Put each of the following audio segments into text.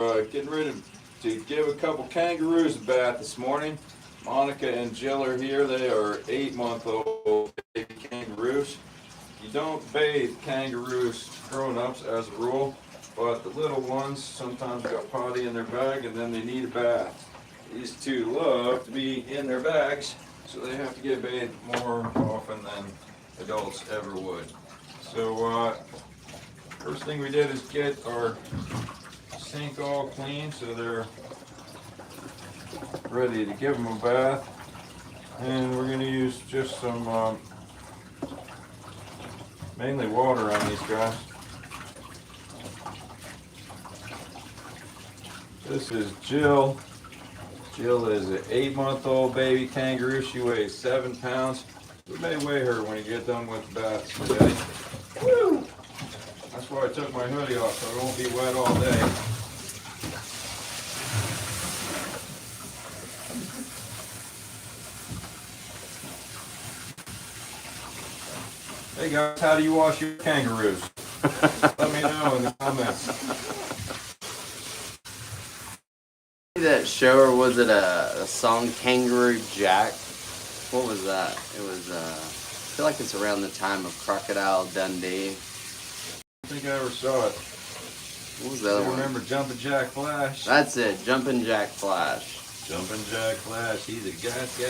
Getting ready to give a couple kangaroos a bath this morning. Monica and Jill are here. They are 8-month-old baby kangaroos. You don't bathe kangaroos grown-ups as a rule, but the little ones sometimes got potty in their bag and then they need a bath. These two love to be in their bags, so they have to get bathed more often than adults ever would. So first thing we did is get our sink all clean so they're ready to give them a bath. And we're going to use just some mainly water on these guys. This is Jill. Jill is an 8-month-old baby kangaroo. She weighs 7 pounds. We may weigh her when you get done with the baths today. Woo! That's why I took my hoodie off, so I won't be wet all day. Hey guys, how do you wash your kangaroos? Let me know in the comments. That show, or was it a song, Kangaroo Jack? What was that? It was, I feel like it's around the time of Crocodile Dundee. I think I ever saw it. What was the other one? Remember Jumpin' Jack Flash? That's it, Jumpin' Jack Flash. Jumpin' Jack Flash, he's a gas.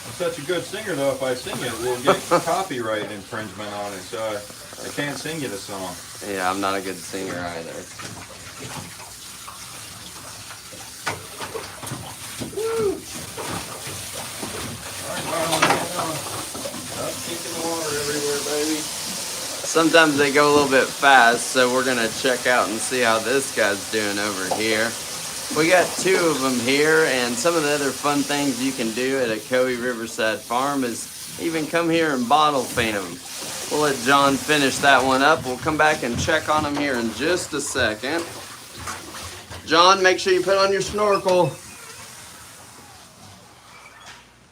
I'm such a good singer though, if I sing it, we'll get copyright infringement on it, so I can't sing you the song. Yeah, I'm not a good singer either. Woo! Alright, stop kicking the water everywhere, baby. Sometimes they go a little bit fast, so we're gonna check out and see how this guy's doing over here. We got 2 of them here, and some of the other fun things you can do at a Coe Riverside farm is even come here and bottle feed them. We'll let John finish that one up. We'll come back and check on them here in just a second. John, make sure you put on your snorkel.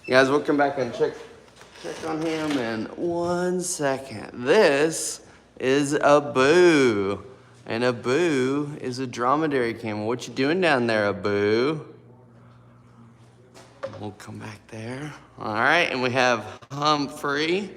Guys, we'll come back and check on him in 1 second. This is Abu. And Abu is a dromedary camel. What you doing down there, Abu? We'll come back there. All right, and we have Humphrey.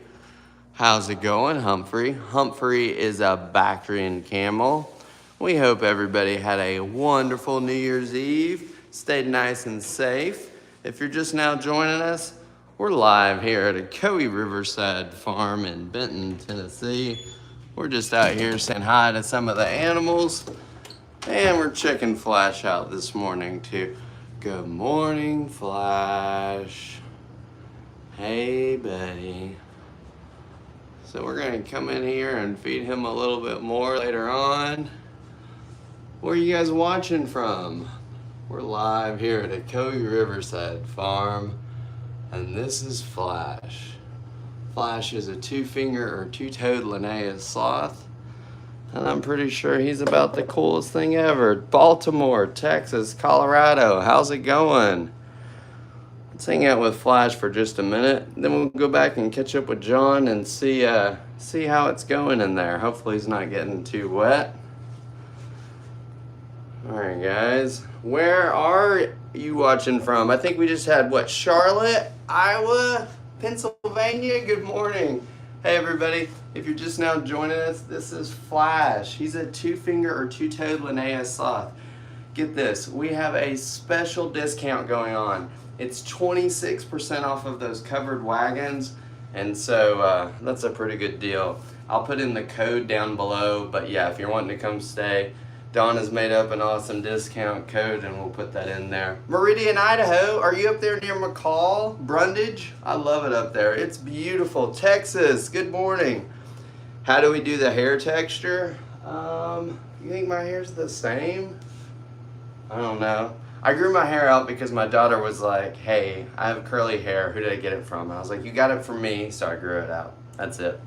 How's it going, Humphrey? Humphrey is a Bactrian camel. We hope everybody had a wonderful New Year's Eve, stayed nice and safe. If you're just now joining us, we're live here at a Coe Riverside farm in Benton, Tennessee. We're just out here saying hi to some of the animals, and we're checking Flash out this morning too. Good morning, Flash. Hey, buddy. So we're gonna come in here and feed him a little bit more later on. Where are you guys watching from? We're live here at a Coe Riverside farm, and this is Flash. Flash is a 2-finger or 2-toed Linnaeus sloth, and I'm pretty sure he's about the coolest thing ever. Baltimore, Texas, Colorado, how's it going? Let's hang out with Flash for just a minute, then we'll go back and catch up with John and see how it's going in there. Hopefully he's not getting too wet. All right, guys, where are you watching from? I think we just had, what, Charlotte, Iowa, Pennsylvania? Good morning. Hey everybody, if you're just now joining us, this is Flash. He's a 2-finger or 2-toed Linnaeus sloth. Get this, we have a special discount going on. It's 26% off of those covered wagons, and so that's a pretty good deal. I'll put in the code down below, but yeah, if you're wanting to come stay, Dawn has made up an awesome discount code, and we'll put that in there. Meridian, Idaho, are you up there near McCall? Brundage? I love it up there. It's beautiful. Texas, good morning. How do we do the hair texture? You think my hair's the same? I don't know. I grew my hair out because my daughter was like, hey, I have curly hair. Who did I get it from? And I was like, you got it from me, so I grew it out. That's it.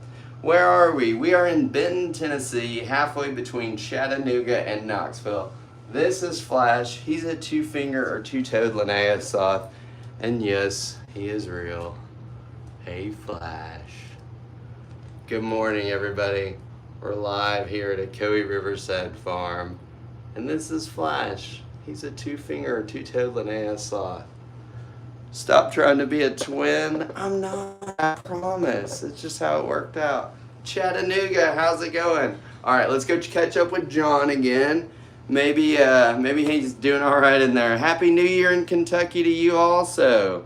Where are we? We are in Benton, Tennessee, halfway between Chattanooga and Knoxville. This is Flash. He's a 2-finger or 2-toed Linnaeus sloth. And yes, he is real. Hey, Flash. Good morning, everybody. We're live here at a Coe Riverside farm. And this is Flash. He's a two-finger or two-toed Linnea sloth. Stop trying to be a twin. I'm not, I promise. It's just how it worked out. Chattanooga, how's it going? All right, let's go catch up with John again. Maybe he's doing all right in there. Happy New Year in Kentucky to you also.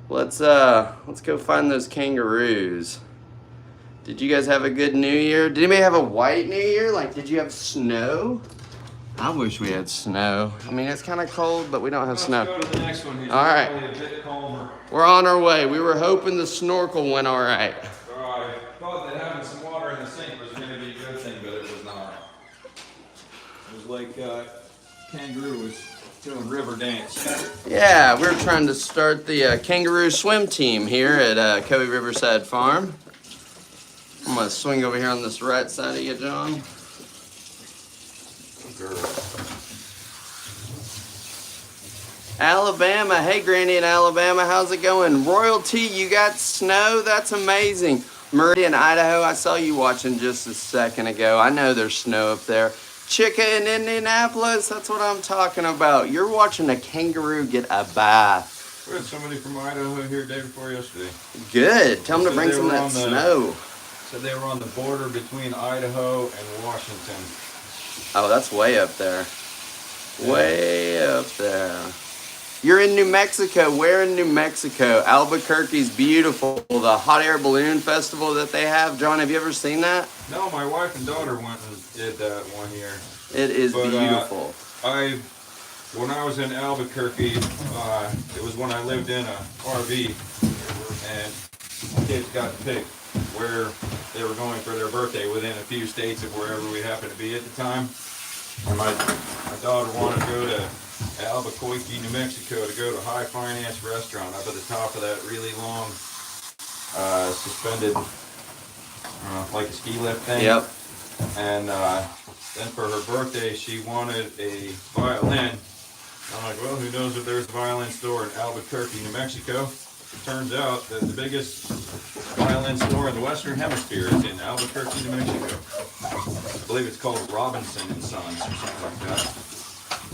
Let's go find those kangaroos. Did you guys have a good New Year? Did anybody have a white New Year? Like, did you have snow? I wish we had snow. I mean, it's kind of cold, but we don't have snow. Let's go to the next one. All right. A bit calmer. We're on our way. We were hoping the snorkel went all right. I thought that having some water in the sink was going to be a good thing, but it was not. It was like Kangaroo was doing river dance. Yeah, we're trying to start the kangaroo swim team here at Coe Riverside Farm. I'm going to swing over here on this right side of you, John. Girl. Alabama, hey Granny in Alabama, how's it going? Royalty, you got snow? That's amazing. Meridian, Idaho, I saw you watching just a second ago. I know there's snow up there. Chica in Indianapolis, that's what I'm talking about. You're watching a kangaroo get a bath. We had somebody from Idaho here day before yesterday. Good, tell them to bring some of that snow. Said they were on the border between Idaho and Washington. Oh, that's way up there. Way up there. You're in New Mexico. Where in New Mexico? Albuquerque's beautiful. The hot air balloon festival that they have. John, have you ever seen that? No, my wife and daughter went and did that one year. It is beautiful. When I was in Albuquerque, it was when I lived in a RV, and the kids got to pick where they were going for their birthday within a few states of wherever we happened to be at the time. And my daughter wanted to go to Albuquerque, New Mexico to go to a high finance restaurant up at the top of that really long suspended like a ski lift thing. Yep. And then for her birthday she wanted a violin. I'm like, well, who knows if there's a violin store in Albuquerque, New Mexico. It turns out that the biggest violin store in the Western Hemisphere is in Albuquerque, New Mexico. I believe it's called Robinson and Sons or something like that.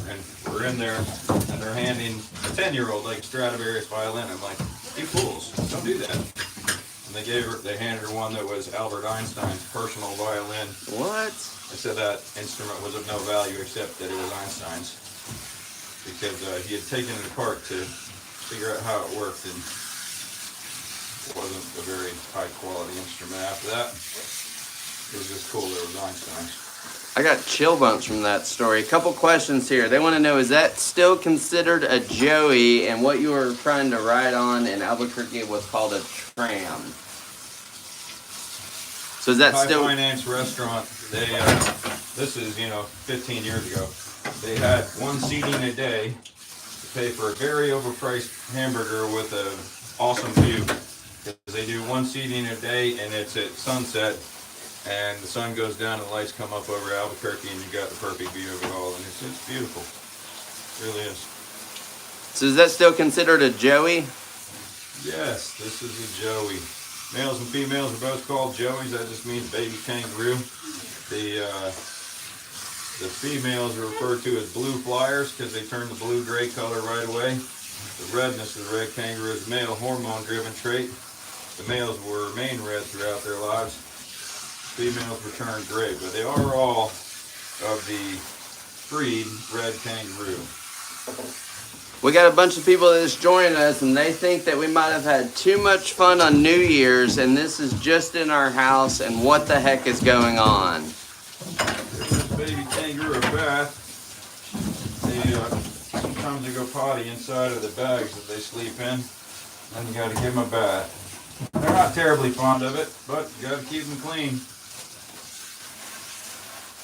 And we're in there, and they're handing a 10-year-old like a Stradivarius violin. I'm like, you fools, don't do that. And they handed her one that was Albert Einstein's personal violin. What? They said that instrument was of no value except that it was Einstein's, because he had taken it apart to figure out how it worked, and it wasn't a very high quality instrument after that. It was just cool that it was Einstein's. I got chill bumps from that story. A couple questions here. They want to know, is that still considered a joey, and what you were trying to ride on in Albuquerque was called a tram? So is that still... High finance restaurant, they, this is, 15 years ago. They had one seating a day to pay for a very overpriced hamburger with an awesome view. Because they do one seating a day, and it's at sunset, and the sun goes down and the lights come up over Albuquerque, and you've got the perfect view of it all, and it's beautiful. It really is. So is that still considered a joey? Yes, this is a joey. Males and females are both called joeys. That just means baby kangaroo. The females are referred to as blue flyers because they turn the blue-gray color right away. The redness of the red kangaroo is a male hormone-driven trait. The males will remain red throughout their lives. Females return gray, but they are all of the freed red kangaroo. We got a bunch of people that's joining us, and they think that we might have had too much fun on New Year's, and this is just in our house, and what the heck is going on? This baby kangaroo bath. Sometimes they go potty inside of the bags that they sleep in, and you got to give them a bath. They're not terribly fond of it, but you got to keep them clean.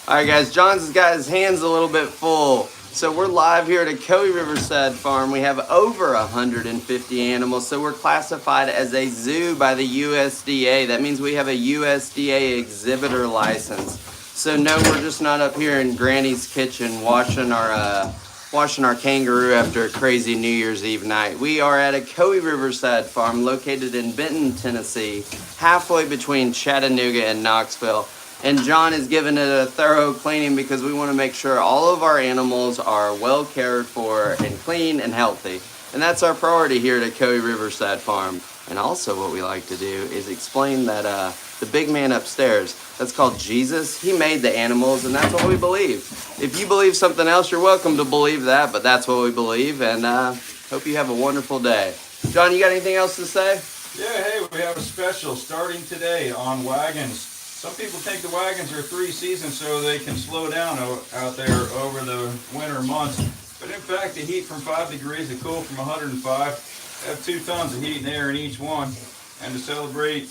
All right, guys, John's got his hands a little bit full. So we're live here at a Coe Riverside Farm. We have over 150 animals, so we're classified as a zoo by the USDA. That means we have a USDA exhibitor license. So no, we're just not up here in Granny's kitchen washing our kangaroo after a crazy New Year's Eve night. We are at a Coe Riverside Farm located in Benton, Tennessee, halfway between Chattanooga and Knoxville. And John is giving it a thorough cleaning because we want to make sure all of our animals are well cared for and clean and healthy. And that's our priority here at Coe Riverside Farm. And also what we like to do is explain that the big man upstairs, that's called Jesus. He made the animals, and that's what we believe. If you believe something else, you're welcome to believe that, but that's what we believe. And hope you have a wonderful day. John, you got anything else to say? Yeah, hey, we have a special starting today on wagons. Some people think the wagons are 3 seasons so they can slow down out there over the winter months. But in fact, the heat from 5 degrees, the cool from 105, have 2 tons of heat and air in each one. And to celebrate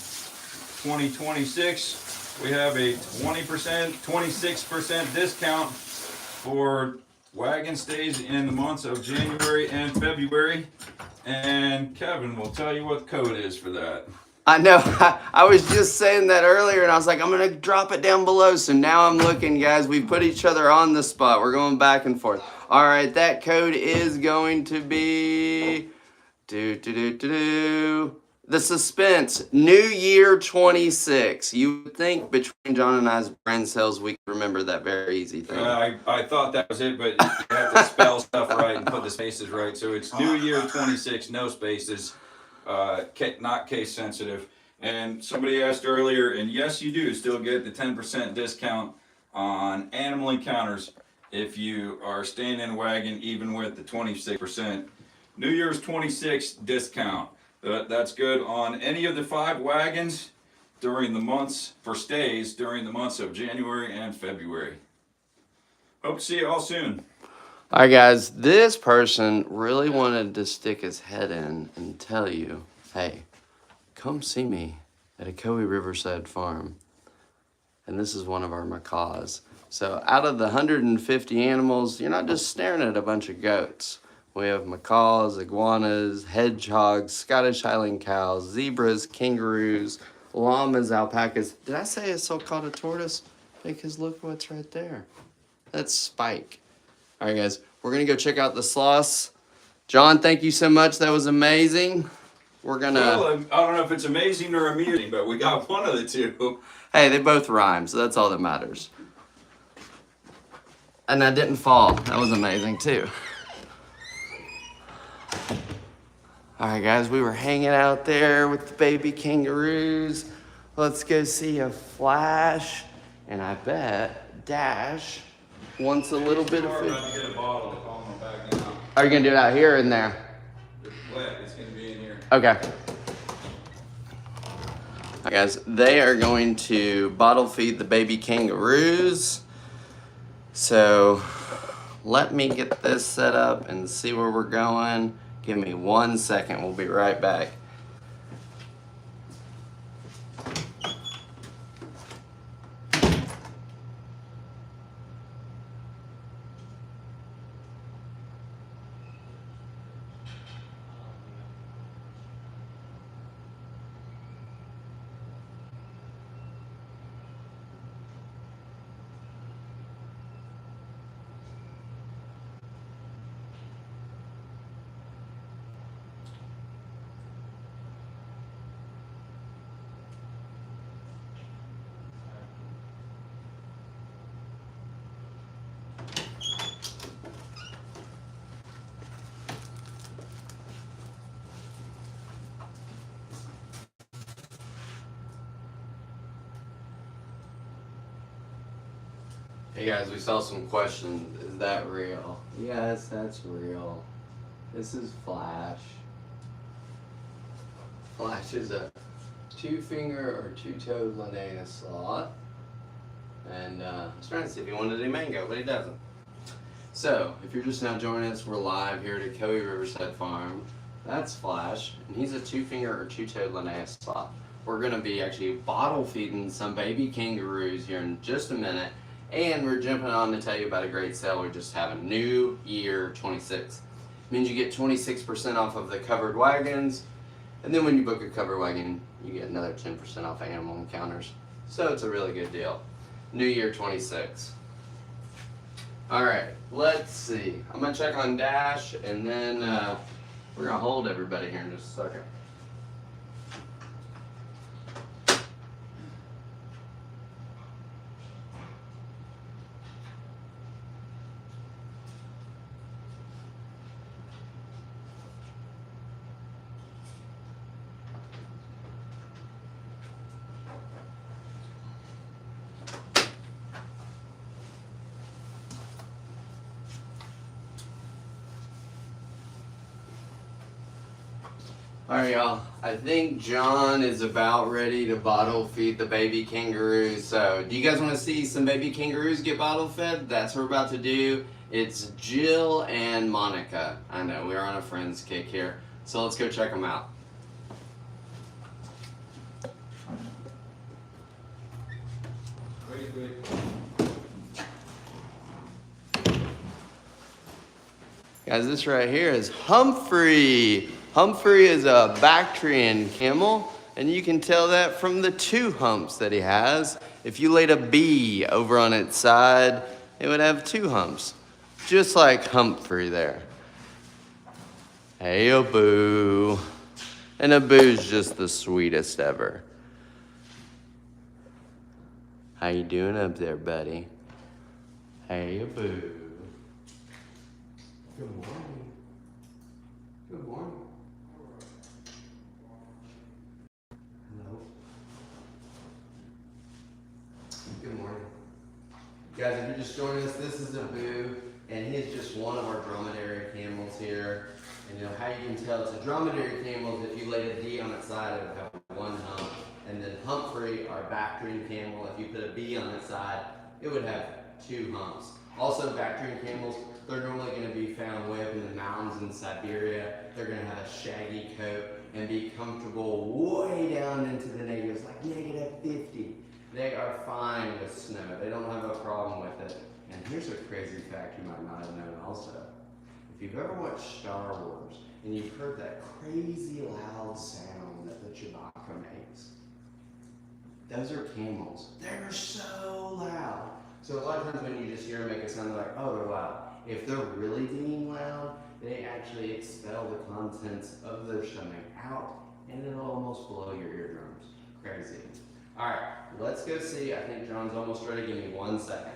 2026, we have a 20%, 26% discount for wagon stays in the months of January and February. And Kevin will tell you what the code is for that. I know. I was just saying that earlier, and I was like, I'm going to drop it down below. So now I'm looking, guys. We put each other on the spot. We're going back and forth. All right, that code is going to be the suspense. New Year 26. You would think between John and I's brain cells, we could remember that very easy thing. I thought that was it, but you have to spell stuff right and put the spaces right. So it's New Year 26, no spaces. Not case sensitive. And somebody asked earlier, and yes, you do still get the 10% discount on animal encounters if you are staying in a wagon, even with the 26%. New Year's 26 discount. That's good on any of the 5 wagons during the months for stays during the months of January and February. Hope to see you all soon. All right, guys, this person really wanted to stick his head in and tell you, hey, come see me at Coe Riverside Farm. And this is one of our macaws. So out of the 150 animals, you're not just staring at a bunch of goats. We have macaws, iguanas, hedgehogs, Scottish Highland cows, zebras, kangaroos, llamas, alpacas. Did I say it's so-called a tortoise? Because look what's right there. That's Spike. All right, guys, we're going to go check out the sloths. John, thank you so much. That was amazing. We're going to... Well, I don't know if it's amazing or amusing, but we got one of the two. Hey, they both rhyme, so that's all that matters. And I didn't fall. That was amazing, too. All right, guys, we were hanging out there with the baby kangaroos. Let's go see a Flash. And I bet Dash wants a little bit of food. About to get a bottle to calm them back down. Are you going to do it out here or in there? It's wet. It's going to be in here. Okay. All right, guys, they are going to bottle feed the baby kangaroos. So let me get this set up and see where we're going. Give me 1 second. We'll be right back. Hey guys, we saw some questions. Is that real? Yes, that's real. This is Flash. Flash is a 2-finger or 2-toed Linnaean sloth. And I was trying to see if he wanted to do mango, but he doesn't. So, if you're just now joining us, we're live here at Coe Riverside Farm. That's Flash, and he's a 2-finger or 2-toed Linnaean sloth. We're going to be actually bottle feeding some baby kangaroos here in just a minute. And we're jumping on to tell you about a great sale we just have, a New Year 26. It means you get 26% off of the covered wagons, and then when you book a covered wagon, you get another 10% off animal encounters. So it's a really good deal. New Year 26. All right, let's see. I'm gonna check on Dash, and then we're gonna hold everybody here in just a second. All right, y'all. I think John is about ready to bottle feed the baby kangaroos. So, do you guys want to see some baby kangaroos get bottle fed? That's what we're about to do. It's Jill and Monica. I know, we're on a friends kick here. So, let's go check them out. Guys, this right here is Humphrey. Humphrey is a Bactrian camel, and you can tell that from the 2 humps that he has. If you laid a B over on its side, it would have 2 humps, just like Humphrey there. Hey, Abu. And Abu's just the sweetest ever. How you doing up there, buddy? Hey, Abu. Good morning. Good morning. Hello. Good morning. Guys, if you're just joining us, this is Abu, and he's just one of our dromedary camels here. And you know how you can tell it's a dromedary camel is if you laid a D on its side, it would have 1 hump. And then Humphrey, our Bactrian camel, if you put a B on its side, it would have 2 humps. Also, Bactrian camels, they're normally going to be found way up in the mountains in Siberia. They're going to have a shaggy coat and be comfortable way down into the negatives, like -50. They are fine with snow. They don't have a problem with it. And here's a crazy fact you might not have known also. If you've ever watched Star Wars and you've heard that crazy loud sound that the Chewbacca makes, those are camels. They're so loud. So a lot of times when you just hear them make it sound like, oh, they're loud. If they're really being loud, they actually expel the contents of their stomach out, and it'll almost blow your eardrums. Crazy. All right, let's go see. I think John's almost ready. Give me 1 second.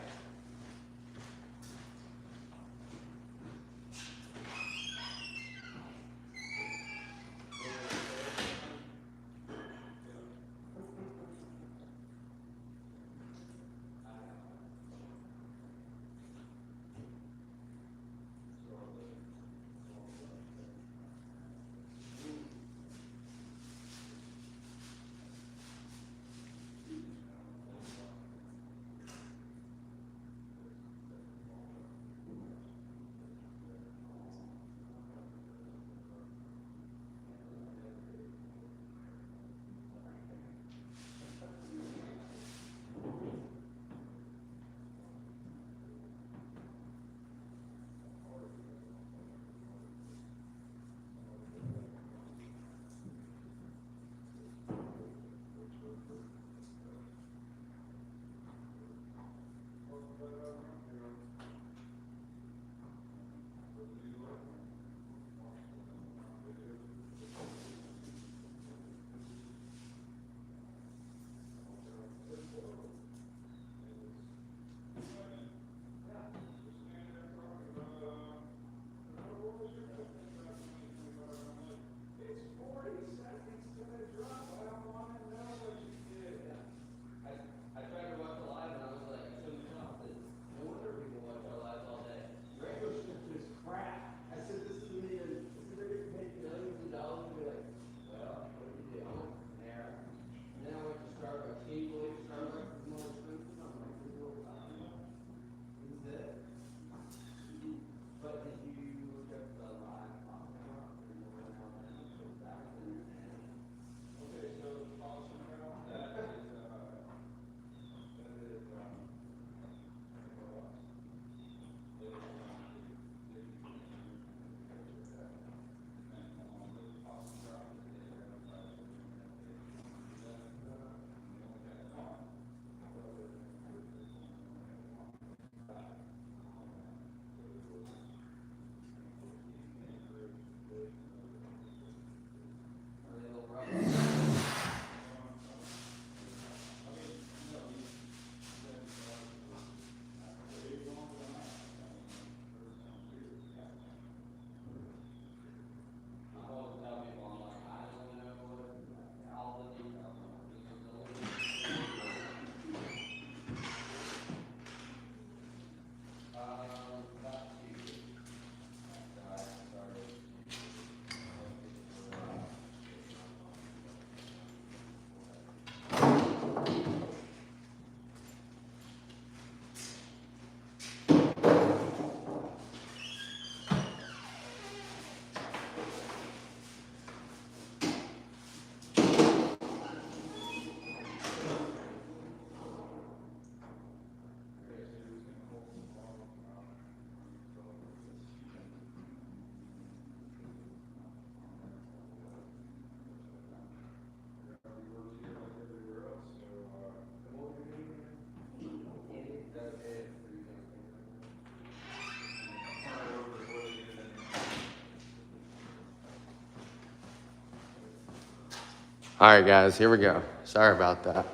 All right, guys, here we go. Sorry about that.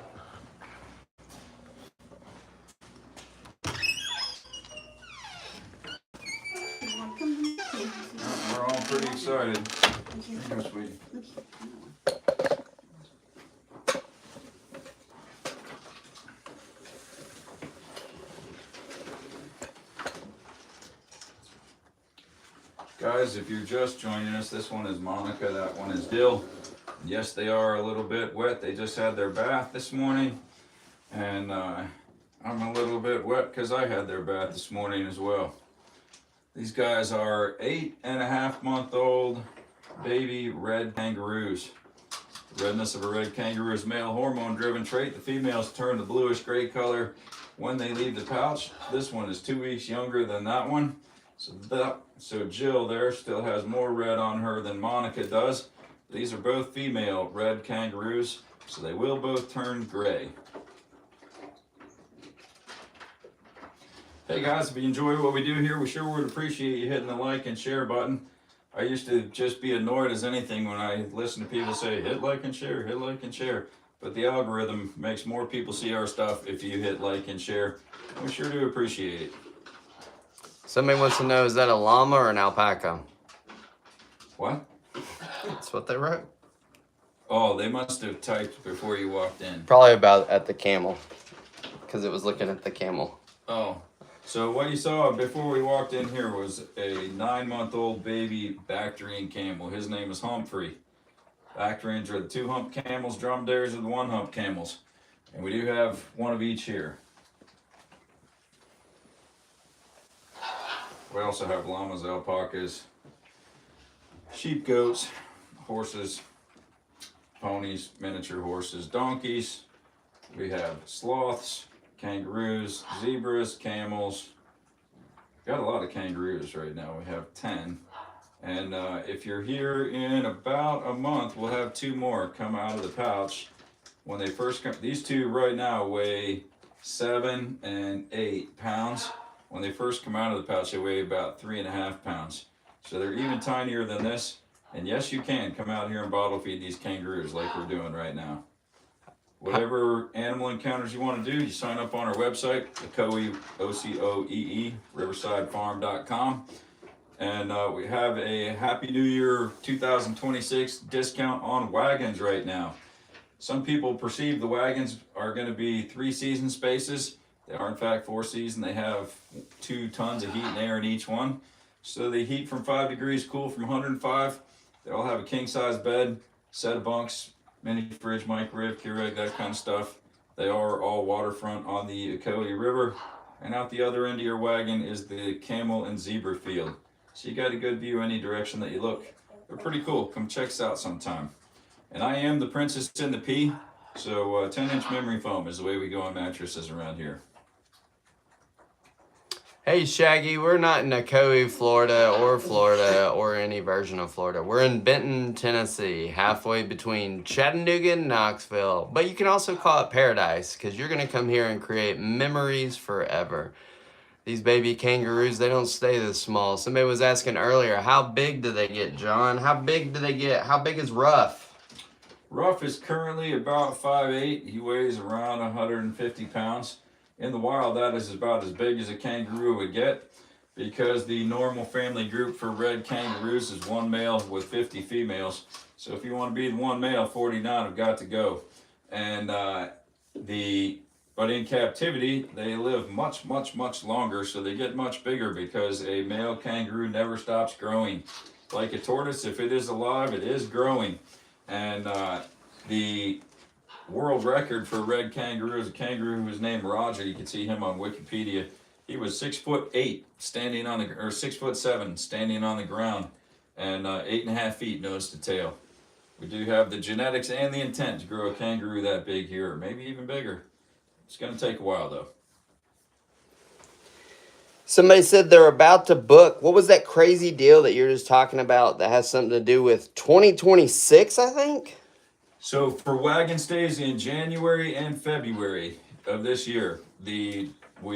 We're all pretty excited. Here you go, sweetie. Guys, if you're just joining us, this one is Monica, that one is Dill. Yes, they are a little bit wet. They just had their bath this morning, and I'm a little bit wet because I had their bath this morning as well. These guys are 8.5-month-old baby red kangaroos. The redness of a red kangaroo is a male hormone-driven trait. The females turn the bluish-gray color when they leave the pouch. This one is 2 weeks younger than that one. So Jill there still has more red on her than Monica does. These are both female red kangaroos, so they will both turn gray. Hey guys, if you enjoy what we do here, we sure would appreciate you hitting the like and share button. I used to just be annoyed as anything when I listen to people say, hit like and share, hit like and share. But the algorithm makes more people see our stuff if you hit like and share. We sure do appreciate it. Somebody wants to know, is that a llama or an alpaca? What? That's what they wrote. Oh, they must have typed before you walked in. Probably about at the camel, because it was looking at the camel. Oh, so what you saw before we walked in here was a 9-month-old baby Bactrian camel. His name is Humphrey. Bactrians are the 2-hump camels, dromedaries are the 1-hump camels. And we do have one of each here. We also have llamas, alpacas, sheep, goats, horses, ponies, miniature horses, donkeys. We have sloths, kangaroos, zebras, camels. Got a lot of kangaroos right now. We have 10. And if you're here in about a month, we'll have 2 more come out of the pouch. When they first come, these 2 right now weigh 7 and 8 pounds. When they first come out of the pouch, they weigh about 3.5 pounds. So they're even tinier than this. And yes, you can come out here and bottle feed these kangaroos like we're doing right now. Whatever animal encounters you want to do, you sign up on our website, Ocoee, O-C-O-E-E, riversidefarm.com. And we have a Happy New Year 2026 discount on wagons right now. Some people perceive the wagons are going to be 3-season spaces. They are in fact 4-season. They have 2 tons of heat and air in each one. So they heat from 5 degrees, cool from 105. They all have a king-size bed, set of bunks, mini fridge, microwave, Keurig, that kind of stuff. They are all waterfront on the Ocoee River. And out the other end of your wagon is the camel and zebra field. So you got a good view any direction that you look. They're pretty cool. Come check us out sometime. And I am the princess in the pea. So 10-inch memory foam is the way we go on mattresses around here. Hey Shaggy, we're not in Ocoee, Florida or any version of Florida. We're in Benton, Tennessee, halfway between Chattanooga and Knoxville. But you can also call it paradise because you're going to come here and create memories forever. These baby kangaroos, they don't stay this small. Somebody was asking earlier, how big do they get, John? How big do they get? How big is Ruff? Ruff is currently about 5'8". He weighs around 150 pounds. In the wild, that is about as big as a kangaroo would get, because the normal family group for red kangaroos is 1 male with 50 females. So if you want to be the 1 male, 49 have got to go. And but in captivity, they live much, much, much longer, so they get much bigger because a male kangaroo never stops growing. Like a tortoise, if it is alive, it is growing. And the world record for red kangaroo is a kangaroo who was named Roger. You can see him on Wikipedia. He was 6'8", standing on the, or 6'7", standing on the ground, and 8.5 feet nose to tail. We do have the genetics and the intent to grow a kangaroo that big here, or maybe even bigger. It's going to take a while though. Somebody said they're about to book. What was that crazy deal that you're just talking about that has something to do with 2026, I think? So for wagon stays in January and February of this year, we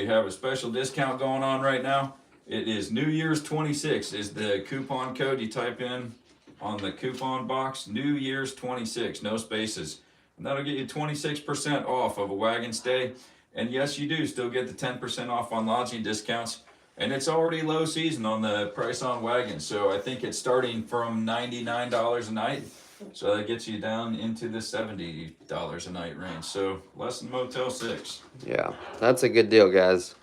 have a special discount going on right now. It is New Year's 26 is the coupon code. You type in on the coupon box, New Year's 26, no spaces. And that'll get you 26% off of a wagon stay. And yes, you do still get the 10% off on lodging discounts. And it's already low season on the price on wagons. So I think it's starting from $99 a night. So that gets you down into the $70 a night range. So less than Motel 6. Yeah, that's a good deal, guys.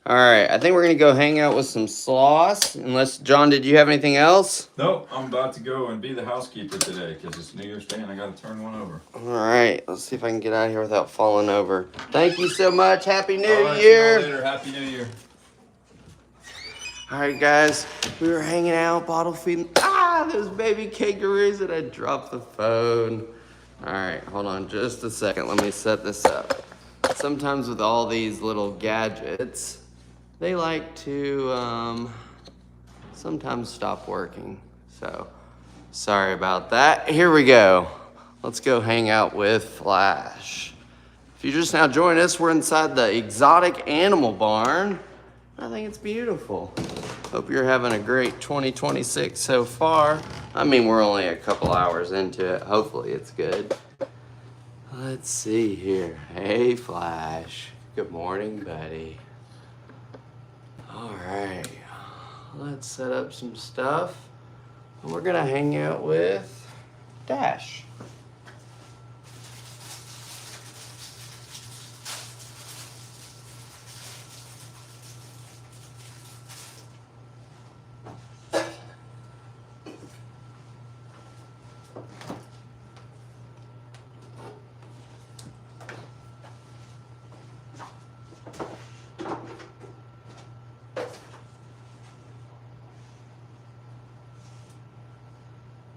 All right, I think we're going to go hang out with some sloths. Unless, John, did you have anything else? Nope, I'm about to go and be the housekeeper today because it's New Year's Day and I got to turn one over. All right, let's see if I can get out of here without falling over. Thank you so much. Happy New All right, Year. see you later. Happy New Year. All right, guys, we were hanging out, bottle feeding. Those baby kangaroos, and I dropped the phone. All right, hold on just a second. Let me set this up. Sometimes with all these little gadgets, they like to sometimes stop working. So, sorry about that. Here we go. Let's go hang out with Flash. If you just now joined us, we're inside the exotic animal barn. I think it's beautiful. Hope you're having a great 2026 so far. I mean, we're only a couple hours into it. Hopefully it's good. Let's see here. Hey, Flash. Good morning, buddy. All right. Let's set up some stuff. And we're gonna hang out with Dash.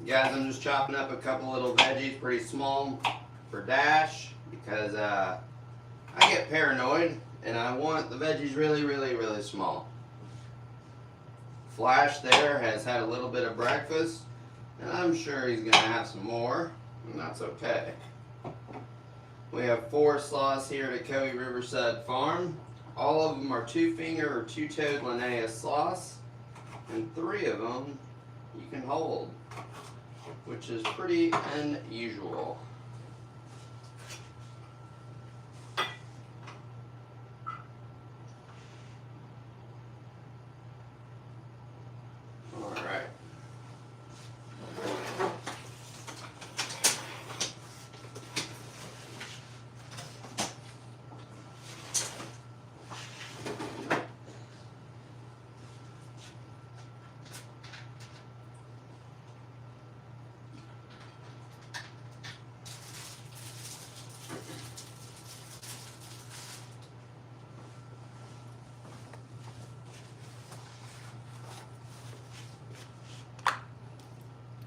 Guys, I'm just chopping up a couple little veggies, pretty small, for Dash, because I get paranoid, and I want the veggies really, really, really small. Flash there has had a little bit of breakfast, and I'm sure he's going to have some more, and that's okay. We have 4 sloths here at Coe Riverside Farm. All of them are 2-finger or 2-toed Linnaeus sloths, and 3 of them you can hold, which is pretty unusual. All right.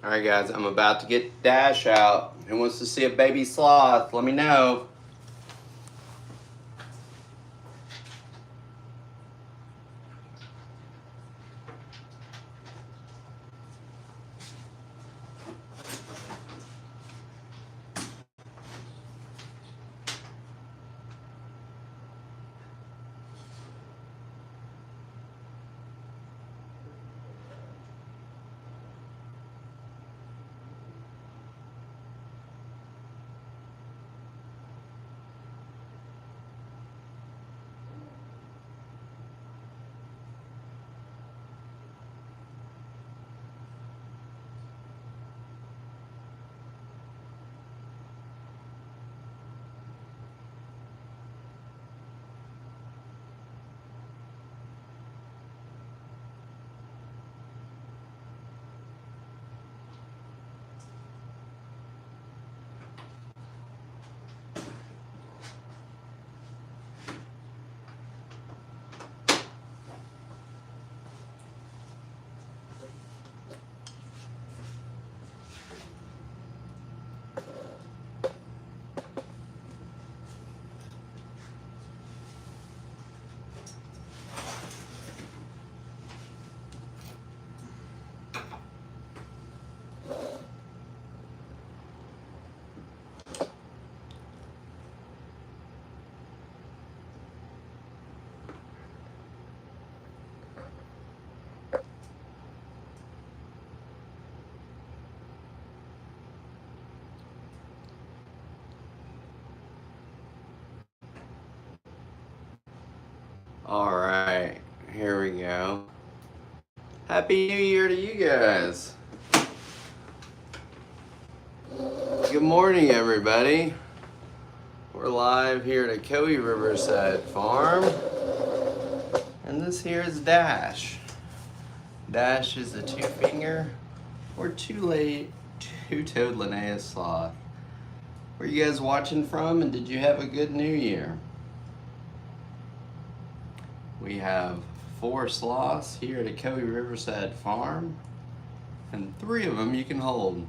All right, guys, I'm about to get Dash out. Who wants to see a baby sloth? Let me know. All right, here we go. Happy New Year to you guys. Good morning, everybody. We're live here at Coe Riverside Farm. And this here is Dash. Dash is a two-finger or two-toed Linnaeus sloth. Where are you guys watching from, and did you have a good New Year? We have 4 sloths here at Coe Riverside Farm, and 3 of them you can hold.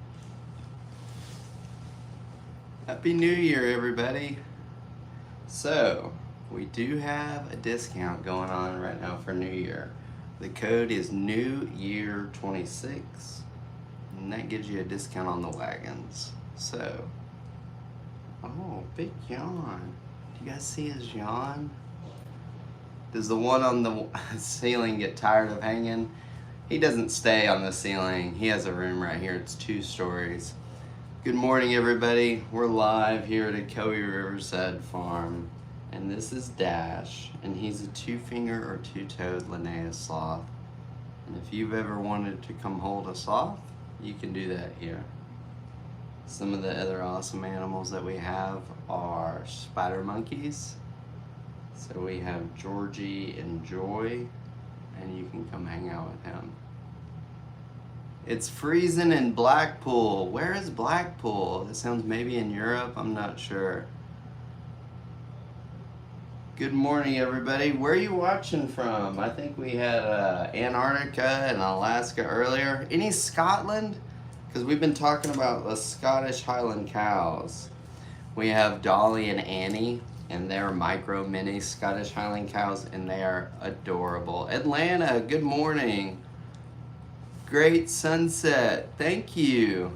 Happy New Year, everybody. So, we do have a discount going on right now for New Year. The code is New Year 26, and that gives you a discount on the wagons. So, oh, big yawn. Do you guys see his yawn? Does the one on the ceiling get tired of hanging? He doesn't stay on the ceiling. He has a room right here. It's 2 stories. Good morning, everybody. We're live here at Coe Riverside Farm, and this is Dash, and he's a 2-finger or 2-toed Linnaeus sloth. And if you've ever wanted to come hold a sloth, you can do that here. Some of the other awesome animals that we have are spider monkeys. So we have Georgie and Joy, and you can come hang out with him. It's freezing in Blackpool. Where is Blackpool? That sounds maybe in Europe, I'm not sure. Good morning, everybody. Where are you watching from? I think we had Antarctica and Alaska earlier. Any Scotland? Because we've been talking about the Scottish Highland cows. We have Dolly and Annie, and they're micro mini Scottish Highland cows, and they are adorable. Atlanta, good morning. Great sunset, thank you.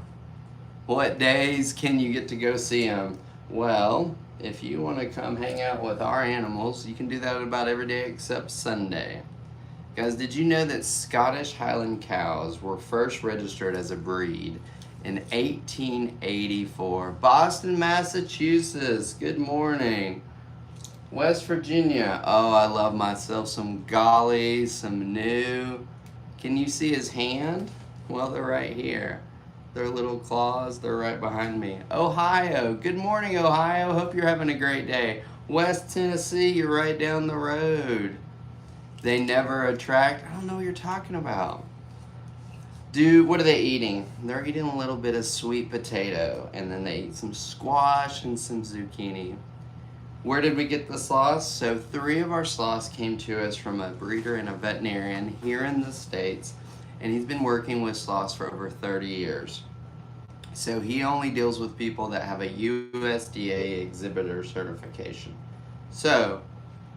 What days can you get to go see them? Well, if you want to come hang out with our animals, you can do that about every day except Sunday. Guys, did you know that Scottish Highland cows were first registered as a breed in 1884? Boston, Massachusetts, good morning. West Virginia, oh, I love myself some golly, some new. Can you see his hand? Well, they're right here. Their little claws, they're right behind me. Ohio, good morning, Ohio. Hope you're having a great day. West Tennessee, you're right down the road. They never attract, I don't know what you're talking about. Dude, what are they eating? They're eating a little bit of sweet potato, and then they eat some squash and some zucchini. Where did we get the sloths? So 3 of our sloths came to us from a breeder and a veterinarian here in the States, and he's been working with sloths for over 30 years. So he only deals with people that have a USDA exhibitor certification. So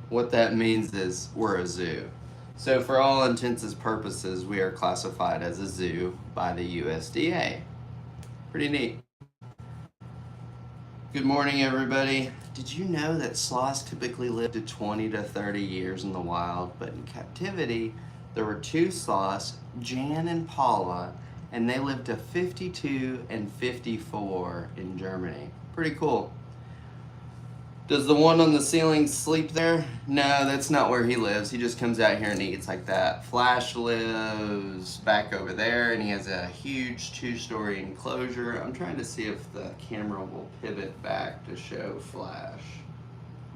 what that means is we're a zoo. So for all intents and purposes, we are classified as a zoo by the USDA. Pretty neat. Good morning, everybody. Did you know that sloths typically live to 20 to 30 years in the wild, but in captivity, there were 2 sloths, Jan and Paula, and they lived to 52 and 54 in Germany. Pretty cool. Does the one on the ceiling sleep there? No, that's not where he lives. He just comes out here and eats like that. Flash lives back over there, and he has a huge 2-story enclosure. I'm trying to see if the camera will pivot back to show Flash.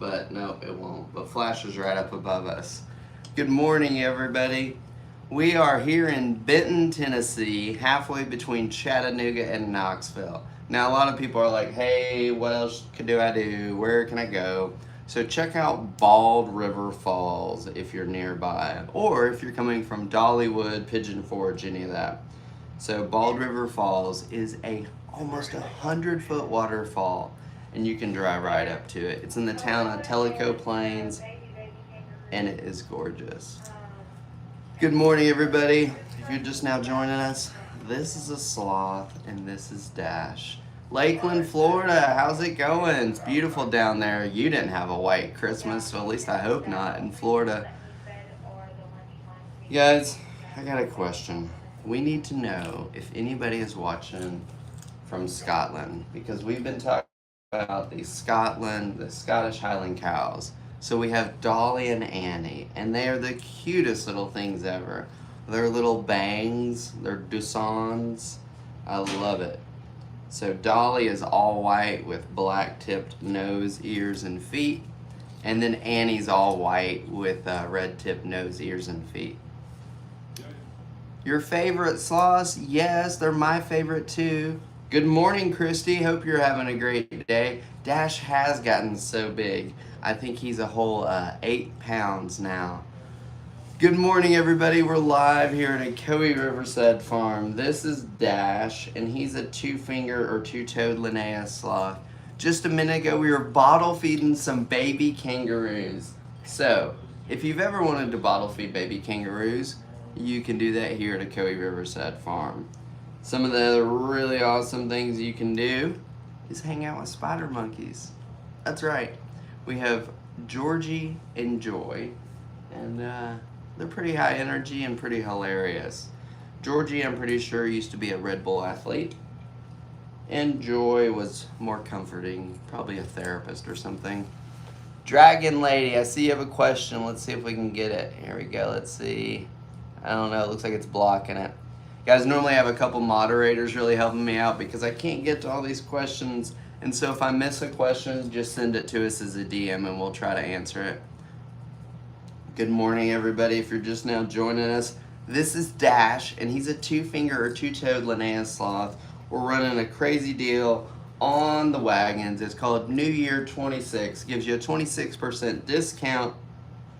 But no, it won't. But Flash is right up above us. Good morning, everybody. We are here in Benton, Tennessee, halfway between Chattanooga and Knoxville. Now, a lot of people are like, hey, what else do I do? Where can I go? So check out Bald River Falls if you're nearby, or if you're coming from Dollywood, Pigeon Forge, any of that. So Bald River Falls is a almost 100-foot waterfall, and you can drive right up to it. It's in the town of Tellico Plains, and it is gorgeous. Good morning, everybody. If you're just now joining us, this is a sloth, and this is Dash. Lakeland, Florida, how's it going? It's beautiful down there. You didn't have a white Christmas, so at least I hope not in Florida. You guys, I got a question. We need to know if anybody is watching from Scotland, because we've been talking about the Scottish Highland cows. So we have Dolly and Annie, and they are the cutest little things ever. Their little bangs, their Dusons, I love it. So Dolly is all white with black tipped nose, ears, and feet. And then Annie's all white with red tipped nose, ears, and feet. Your favorite sloths? Yes, they're my favorite too. Good morning, Christy. Hope you're having a great day. Dash has gotten so big. I think he's a whole 8 pounds now. Good morning, everybody. We're live here at Ocoee Riverside Farm. This is Dash, and he's a 2-finger or 2-toed Linnaeus sloth. Just a minute ago, we were bottle feeding some baby kangaroos. So, if you've ever wanted to bottle feed baby kangaroos, you can do that here at Ocoee Riverside Farm. Some of the other really awesome things you can do is hang out with spider monkeys. That's right. We have Georgie and Joy, and they're pretty high energy and pretty hilarious. Georgie, I'm pretty sure, used to be a Red Bull athlete. And Joy was more comforting, probably a therapist or something. Dragon Lady, I see you have a question. Let's see if we can get it. Here we go, let's see. I don't know, it looks like it's blocking it. Guys, normally I have a couple moderators really helping me out because I can't get to all these questions. And so if I miss a question, just send it to us as a DM and we'll try to answer it. Good morning, everybody. If you're just now joining us, this is Dash, and he's a 2-finger or 2-toed Linnaeus sloth. We're running a crazy deal on the wagons. It's called New Year 26. Gives you a 26% discount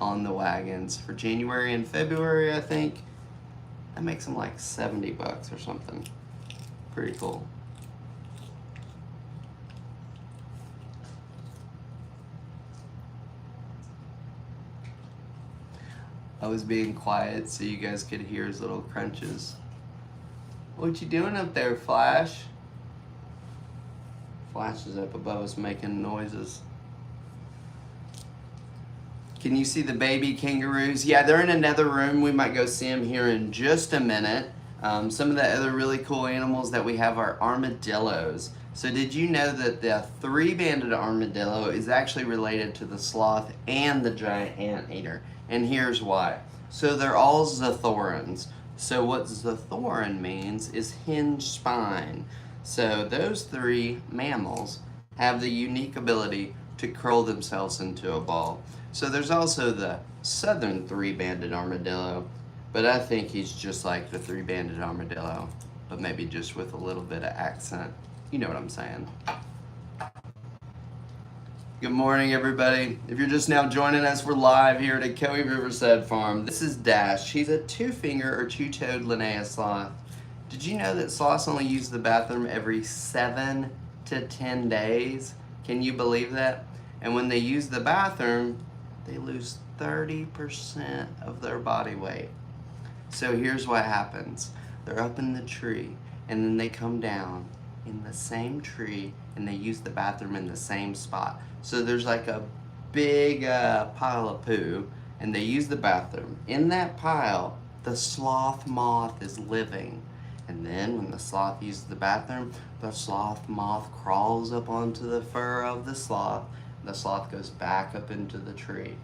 on the wagons for January and February, I think. That makes them like $70 or something. Pretty cool. I was being quiet so you guys could hear his little crunches. What you doing up there, Flash? Flash is up above us making noises. Can you see the baby kangaroos? Yeah, they're in another room. We might go see them here in just a minute. Some of the other really cool animals that we have are armadillos. So did you know that the 3-banded armadillo is actually related to the sloth and the giant anteater? And here's why. So they're all Zathorans. So what Zathoran means is hinged spine. So those 3 mammals have the unique ability to curl themselves into a ball. So there's also the southern 3-banded armadillo, but I think he's just like the 3-banded armadillo, but maybe just with a little bit of accent. You know what I'm saying. Good morning, everybody. If you're just now joining us, we're live here at Ocoee Riverside Farm. This is Dash. He's a 2-finger or 2-toed Linnaeus sloth. Did you know that sloths only use the bathroom every 7 to 10 days? Can you believe that? And when they use the bathroom, they lose 30% of their body weight. So here's what happens. They're up in the tree, and then they come down in the same tree, and they use the bathroom in the same spot. So there's like a big pile of poo, and they use the bathroom. In that pile, the sloth moth is living. And then when the sloth uses the bathroom, the sloth moth crawls up onto the fur of the sloth. The sloth goes back up into the tree.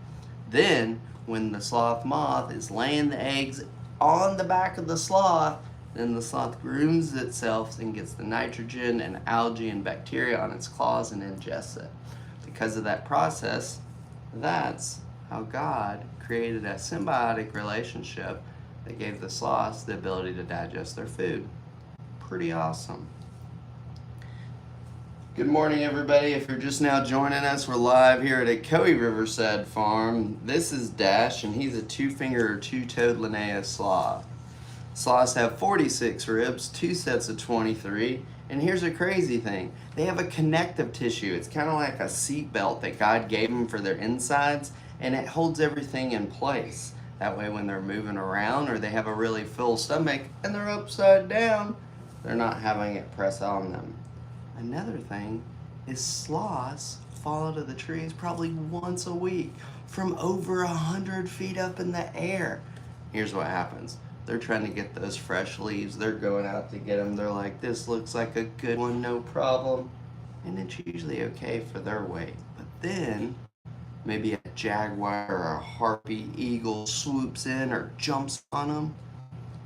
Then, when the sloth moth is laying the eggs on the back of the sloth, then the sloth grooms itself and gets the nitrogen and algae and bacteria on its claws and ingests it. Because of that process, that's how God created a symbiotic relationship that gave the sloths the ability to digest their food. Pretty awesome. Good morning, everybody. If you're just now joining us, we're live here at Ocoee Riverside Farm. This is Dash, and he's a 2-finger or 2-toed Linnaeus sloth. Sloths have 46 ribs, 2 sets of 23, and here's a crazy thing. They have a connective tissue. It's kind of like a seat belt that God gave them for their insides, and it holds everything in place. That way when they're moving around or they have a really full stomach and they're upside down, they're not having it press on them. Another thing is sloths fall out of the trees probably once a week from over 100 feet up in the air. Here's what happens. They're trying to get those fresh leaves. They're going out to get them. They're like, this looks like a good one, no problem. And it's usually okay for their weight. But then, maybe a jaguar or a harpy eagle swoops in or jumps on them,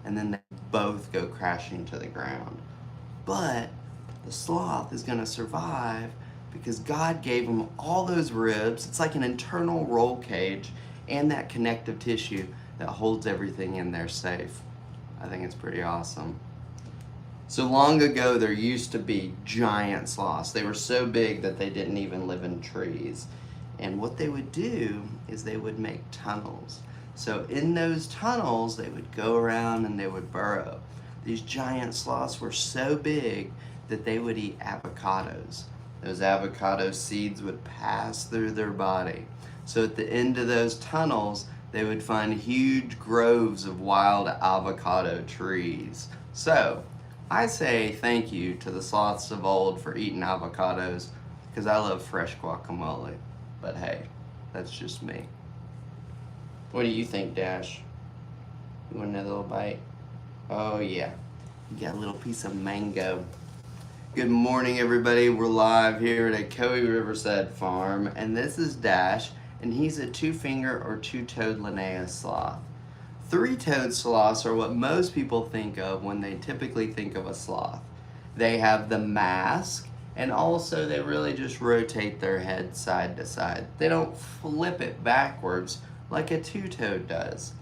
and then they both go crashing to the ground. But the sloth is going to survive because God gave him all those ribs. It's like an internal roll cage and that connective tissue that holds everything in there safe. I think it's pretty awesome. So long ago, there used to be giant sloths. They were so big that they didn't even live in trees. And what they would do is they would make tunnels. So in those tunnels, they would go around and they would burrow. These giant sloths were so big that they would eat avocados. Those avocado seeds would pass through their body. So at the end of those tunnels, they would find huge groves of wild avocado trees. So I say thank you to the sloths of old for eating avocados because I love fresh guacamole. But hey, that's just me. What do you think, Dash? You want another little bite? Oh yeah, you got a little piece of mango. Good morning, everybody. We're live here at Ocoee Riverside Farm, and this is Dash, and he's a two-finger or two-toed Linnaeus sloth. Three-toed sloths are what most people think of when they typically think of a sloth. They have the mask, and also they really just rotate their head side to side. They don't flip it backwards like a two-toed does.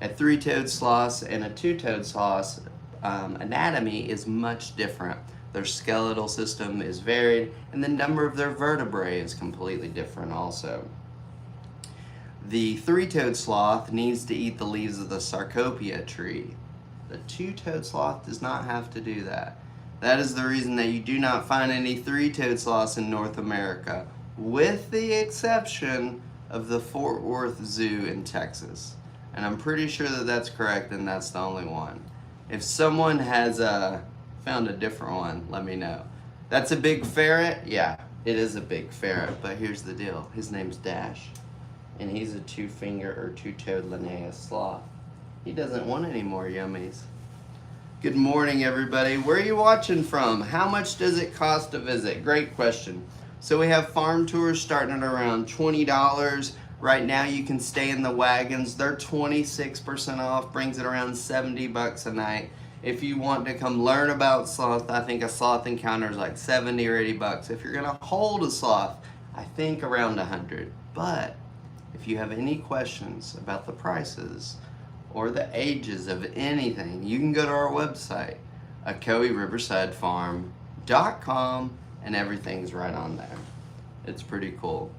A three-toed sloth and a two-toed sloth anatomy is much different. Their skeletal system is varied, and the number of their vertebrae is completely different also. The three-toed sloth needs to eat the leaves of the sarcopia tree. The two-toed sloth does not have to do that. That is the reason that you do not find any three-toed sloths in North America, with the exception of the Fort Worth Zoo in Texas. And I'm pretty sure that that's correct, and that's the only one. If someone has found a different one, let me know. That's a big ferret? Yeah, it is a big ferret, but here's the deal. His name's Dash, and he's a two-finger or two-toed Linnaeus sloth. He doesn't want any more yummies. Good morning, everybody. Where are you watching from? How much does it cost to visit? Great question. So we have farm tours starting at around $20. Right now you can stay in the wagons. They're 26% off, brings it around $70 a night. If you want to come learn about sloth, I think a sloth encounter is like $70 or $80. If you're gonna hold a sloth, I think around $100. But if you have any questions about the prices or the ages of anything, you can go to our website, OcoeeRiversideFarm.com, and everything's right on there. It's pretty cool.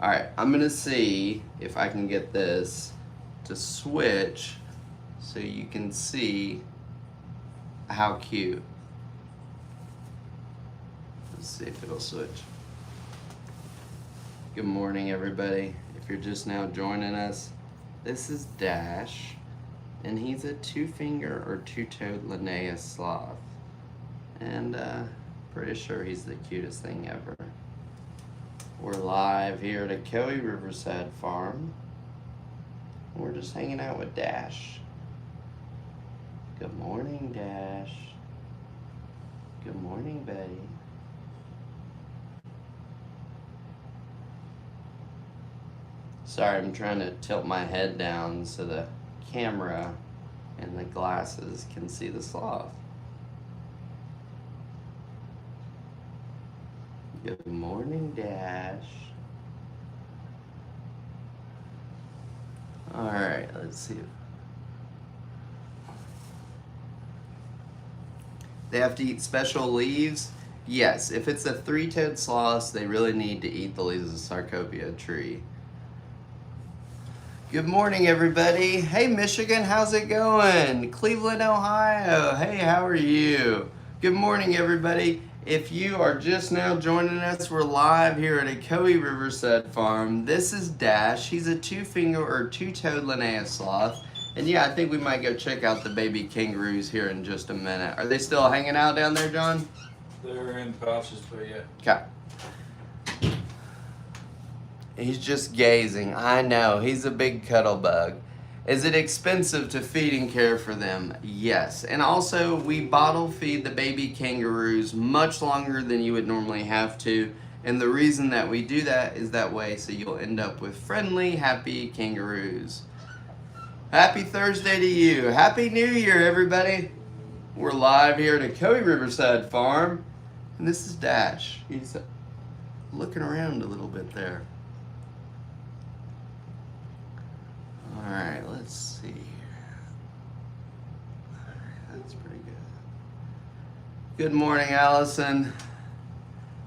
All right, I'm gonna see if I can get this to switch so you can see how cute. Let's see if it'll switch. Good morning, everybody. If you're just now joining us, this is Dash, and he's a two-finger or two-toed Linnaeus sloth. And pretty sure he's the cutest thing ever. We're live here at Ocoee Riverside Farm. We're just hanging out with Dash. Good morning, Dash. Good morning, Betty. Sorry, I'm trying to tilt my head down so the camera and the glasses can see the sloth. Good morning, Dash. All right, let's see. They have to eat special leaves? Yes, if it's a three-toed sloth, they really need to eat the leaves of the sarcopia tree. Good morning, everybody. Hey, Michigan, how's it going? Cleveland, Ohio. Hey, how are you? Good morning, everybody. If you are just now joining us, we're live here at Ocoee Riverside Farm. This is Dash. He's a two-finger or two-toed Linnaeus sloth. And yeah, I think we might go check out the baby kangaroos here in just a minute. Are they still hanging out down there, John? They're in pouches, but yeah. Okay. He's just gazing. I know, he's a big cuddle bug. Is it expensive to feed and care for them? Yes. And also, we bottle feed the baby kangaroos much longer than you would normally have to. And the reason that we do that is that way so you'll end up with friendly, happy kangaroos. Happy Thursday to you. Happy New Year, everybody. We're live here at Coe Riverside Farm. And this is Dash. He's looking around a little bit there. Alright, let's see here. Alright, that's pretty good. Good morning, Allison.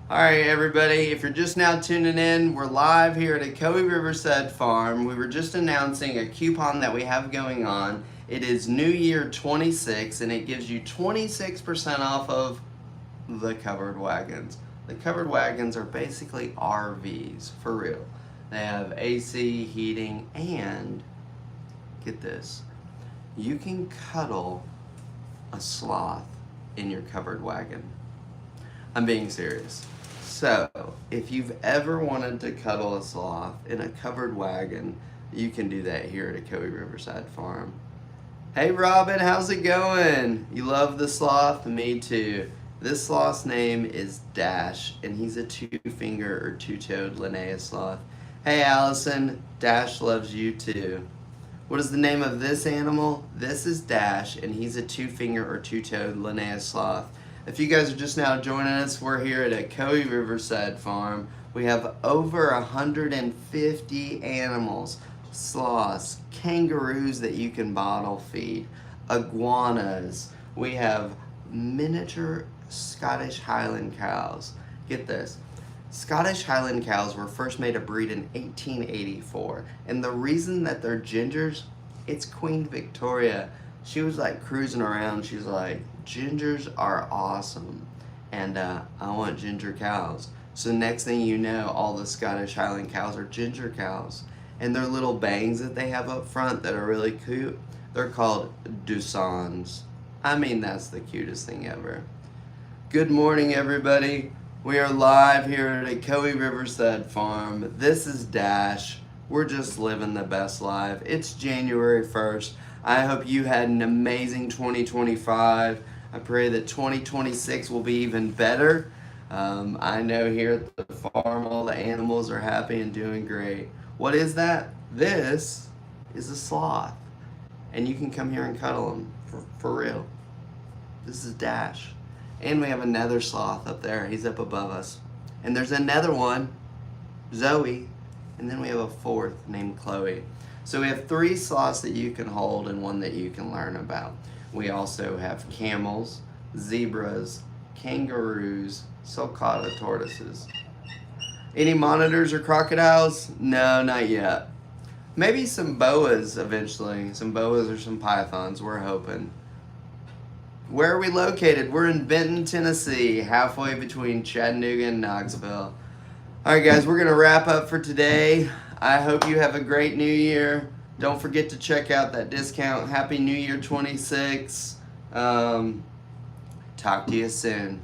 Alright, everybody, if you're just now tuning in, we're live here at Coe Riverside Farm. We were just announcing a coupon that we have going on. It is New Year 26, and it gives you 26% off of the covered wagons. The covered wagons are basically RVs, for real. They have AC, heating, and get this, you can cuddle a sloth in your covered wagon. I'm being serious. So, if you've ever wanted to cuddle a sloth in a covered wagon, you can do that here at Coe Riverside Farm. Hey Robin, how's it going? You love the sloth? Me too. This sloth's name is Dash, and he's a two-finger or two-toed Linnaeus sloth. Hey Allison, Dash loves you too. What is the name of this animal? This is Dash, and he's a two-finger or two-toed Linnaeus sloth. If you guys are just now joining us, we're here at Coe Riverside Farm. We have over 150 animals, sloths, kangaroos that you can bottle feed, iguanas. We have miniature Scottish Highland cows. Get this. Scottish Highland cows were first made to breed in 1884. And the reason that they're gingers, it's Queen Victoria. She was like cruising around. She's like, gingers are awesome. And I want ginger cows. So next thing you know, all the Scottish Highland cows are ginger cows. And their little bangs that they have up front that are really cute, they're called Dusons. I mean, that's the cutest thing ever. Good morning, everybody. We are live here at Coe Riverside Farm. This is Dash. We're just living the best life. It's January 1st. I hope you had an amazing 2025. I pray that 2026 will be even better. I know here at the farm all the animals are happy and doing great. What is that? This is a sloth. And you can come here and cuddle them, for real. This is Dash. And we have another sloth up there. He's up above us. And there's another one, Zoe. And then we have a fourth named Chloe. So we have 3 sloths that you can hold and 1 that you can learn about. We also have camels, zebras, kangaroos, sulcata tortoises. Any monitors or crocodiles? No, not yet. Maybe some boas eventually. Some boas or some pythons, we're hoping. Where are we located? We're in Benton, Tennessee, halfway between Chattanooga and Knoxville. Alright guys, we're going to wrap up for today. I hope you have a great new year. Don't forget to check out that discount. Happy New Year 26. Talk to you soon.